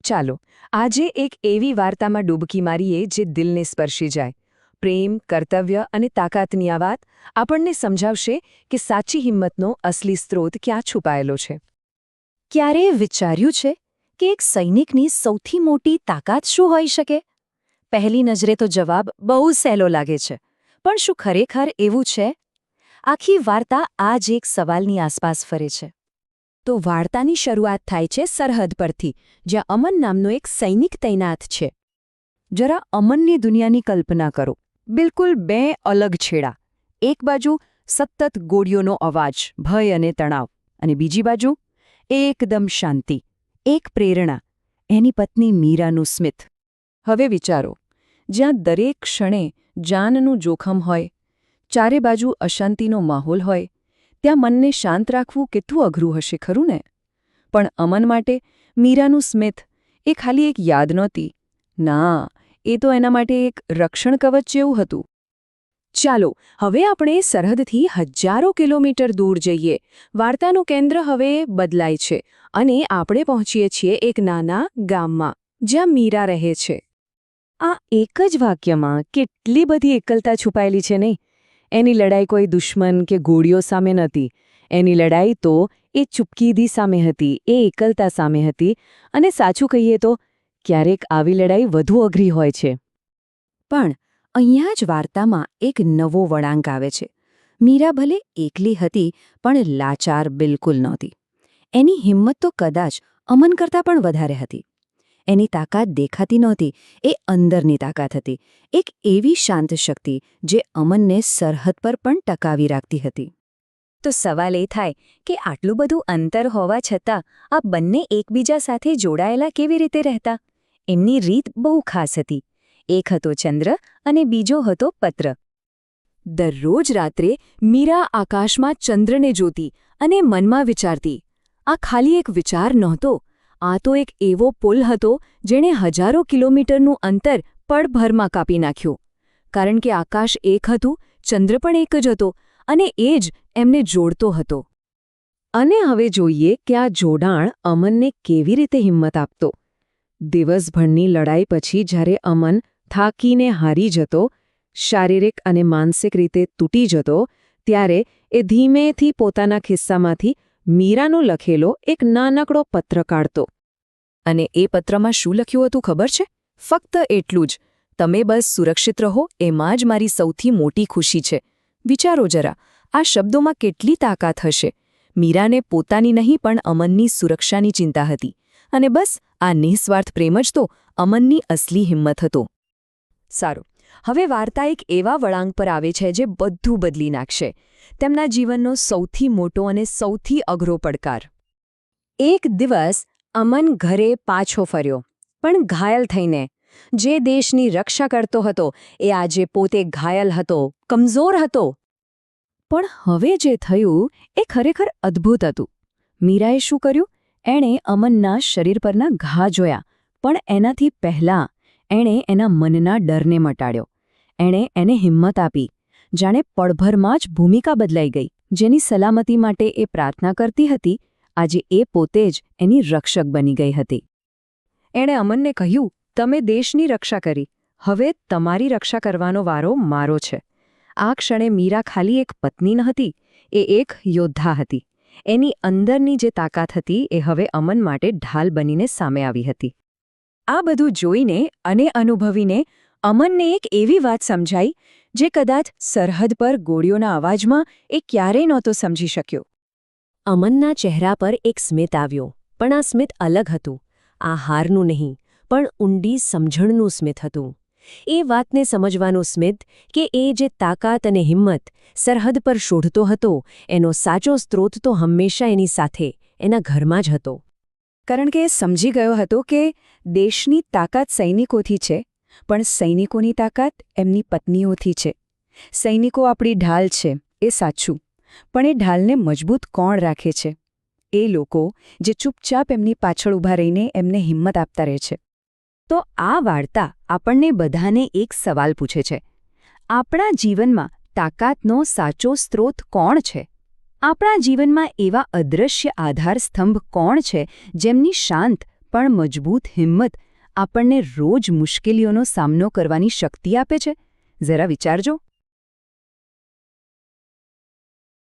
ચાલો આજે એક એવી વાર્તામાં ડૂબકી મારીએ જે દિલને સ્પર્શી જાય. પ્રેમ, કર્તવ્ય અને તાકાતની આ વાત આપણને સમજાવશે કે સાચી હિંમતનો અસલી સ્ત્રોત ક્યાં છુપાયેલો છે. ક્યારેય વિચાર્યું છે કે એક સૈનિકની સૌથી મોટી તાકાત શું હોઈ શકે? પહેલી નજરે તો જવાબ બહુ સહેલો લાગે છે, પણ શું ખરેખર એવું છે? આખી વાર્તા આ જ એક સવાલની આસપાસ ફરે છે. તો વાર્તાની શરૂઆત થાય છે સરહદ પરથી, જ્યાં અમન નામનો એક સૈનિક તૈનાત છે. જરા અમનની દુનિયાની કલ્પના કરો. બિલકુલ બે અલગ છેડા. એક બાજુ સતત ગોળીઓનો અવાજ, ભય અને તણાવ, અને બીજી બાજુ એકદમ શાંતિ, એક પ્રેરણા, એની પત્ની મીરાનું સ્મિત. હવે વિચારો, જ્યાં દરેક ક્ષણે જાનનું જોખમ હોય, ચારે બાજુ અશાંતિનો માહોલ હોય, ત્યાં મનને શાંત રાખવું કેટલું અઘરું હશે, ખરું ને? પણ અમન માટે મીરાનું સ્મિત એ ખાલી એક યાદ નહોતી. ના, એ તો એના માટે એક રક્ષણ કવચ જેવું હતું. ચાલો હવે આપણે સરહદથી હજારો કિલોમીટર દૂર જઈએ. વાર્તાનું કેન્દ્ર હવે બદલાય છે અને આપણે પહોંચીએ છીએ એક નાના ગામમાં, જ્યાં મીરા રહે છે. આ એક જ વાક્યમાં કેટલી બધી એકલતા છુપાયેલી છે નહીં? એની લડાઈ કોઈ દુશ્મન કે ગોળીઓ સામે નહોતી. એની લડાઈ તો એ ચૂપકીદી સામે હતી, એ એકલતા સામે હતી. અને સાચું કહીએ તો ક્યારેક આવી લડાઈ વધુ અઘરી હોય છે. પણ અહીંયા જ વાર્તામાં એક નવો વળાંક આવે છે. મીરા ભલે એકલી હતી, પણ લાચાર બિલકુલ નહોતી. એની હિંમત તો કદાચ અમન કરતાં પણ વધારે હતી. એની તાકાત દેખાતી નહોતી, એ અંદરની તાકાત હતી. એક એવી શાંત શક્તિ જે અમનને સરહદ પર પણ ટકાવી રાખતી હતી. તો સવાલ એ થાય કે આટલું બધું અંતર હોવા છતાં આ બંને એકબીજા સાથે જોડાયેલા કેવી રીતે રહેતા? એમની રીત બહુ ખાસ હતી. એક હતો ચંદ્ર અને બીજો હતો પત્ર. દરરોજ રાત્રે મીરા આકાશમાં ચંદ્રને જોતી અને મનમાં વિચારતી, આ ખાલી એક વિચાર નહોતો, આ તો એક એવો પુલ હતો જેણે હજારો કિલોમીટરનું અંતર પળભરમાં કાપી નાખ્યું. કારણ કે આકાશ એક હતું, ચંદ્ર પણ એક જ હતો, અને એ જ એમને જોડતો હતો. અને હવે જોઈએ કે આ જોડાણ અમનને કેવી રીતે હિંમત આપતો. દિવસભરની લડાઈ પછી જ્યારે અમન થાકીને હારી જતો, શારીરિક અને માનસિક રીતે તૂટી જતો, ત્યારે એ ધીમેથી પોતાના ખિસ્સામાંથી મીરાનો લખેલો એક નાનકડો પત્ર કાઢતો. અને એ પત્રમાં શું લખ્યું હતું ખબર છે? ફક્ત એટલું જ, તમે બસ સુરક્ષિત રહો, એમાં જ મારી સૌથી મોટી ખુશી છે. વિચારો જરા, આ શબ્દોમાં કેટલી તાકાત હશે! મીરાને પોતાની નહીં પણ અમનની સુરક્ષાની ચિંતા હતી. અને બસ આ નિઃસ્વાર્થ પ્રેમ જ તો અમનની અસલી હિંમત હતો. સારું, હવે વાર્તા એક એવા વળાંક પર આવે છે જે બધું બદલી નાખશે. તેમના જીવનનો સૌથી મોટો અને સૌથી અઘરો પડકાર. એક દિવસ અમન ઘરે પાછો ફર્યો, પણ ઘાયલ થઈને. જે દેશની રક્ષા કરતો હતો એ આજે પોતે ઘાયલ હતો, કમજોર હતો. પણ હવે જે થયું એ ખરેખર અદ્ભુત હતું. મીરાએ શું કર્યું? એણે અમનના શરીર પરના ઘા જોયા, પણ એનાથી પહેલાં એણે એના મનના ડરને મટાડ્યો. એણે એને હિંમત આપી. જાણે પળભરમાં જ ભૂમિકા બદલાઈ ગઈ. જેની સલામતી માટે એ પ્રાર્થના કરતી હતી, આજે એ પોતે જ એની રક્ષક બની ગઈ હતી. એણે અમનને કહ્યું, તમે દેશની રક્ષા કરી, હવે તમારી રક્ષા કરવાનો વારો મારો છે. આ ક્ષણે મીરા ખાલી એક પત્ની નહોતી, એ એક યોદ્ધા હતી. એની અંદરની જે તાકાત હતી એ હવે અમન માટે ઢાલ બનીને સામે આવી હતી. આ બધું જોઈને અને અનુભવીને અમનને એક એવી વાત સમજાઈ જે કદાચ સરહદ પર ગોળીઓના અવાજમાં એ ક્યારેય નહોતો સમજી શક્યો. અમનના ચહેરા પર એક સ્મિત આવ્યો, પણ આ સ્મિત અલગ હતું. આ હારનું નહીં, પણ ઊંડી સમજણનું સ્મિત હતું. એ વાતને સમજવાનું સ્મિત કે એ જે તાકાત અને હિંમત સરહદ પર શોધતો હતો, એનો સાચો સ્ત્રોત તો હંમેશા એની સાથે, એના ઘરમાં જ હતો. કારણ કે એ સમજી ગયો હતો કે દેશની તાકાત સૈનિકોથી છે, પણ સૈનિકોની તાકાત એમની પત્નીઓથી છે. સૈનિકો આપણી ઢાલ છે, એ સાચું, પણ એ ઢાલને મજબૂત કોણ રાખે છે? એ લોકો જે ચૂપચાપ એમની પાછળ ઊભા રહીને એમને હિંમત આપતા રહે છે. તો આ વાર્તા આપણને બધાને એક સવાલ પૂછે છે. આપણા જીવનમાં તાકાતનો સાચો સ્ત્રોત કોણ છે? આપણા જીવનમાં એવા અદૃશ્ય આધાર સ્તંભ કોણ છે જેમની શાંત પણ મજબૂત હિંમત આપણને રોજ મુશ્કેલીઓનો સામનો કરવાની શક્તિ આપે છે? જરા વિચારજો.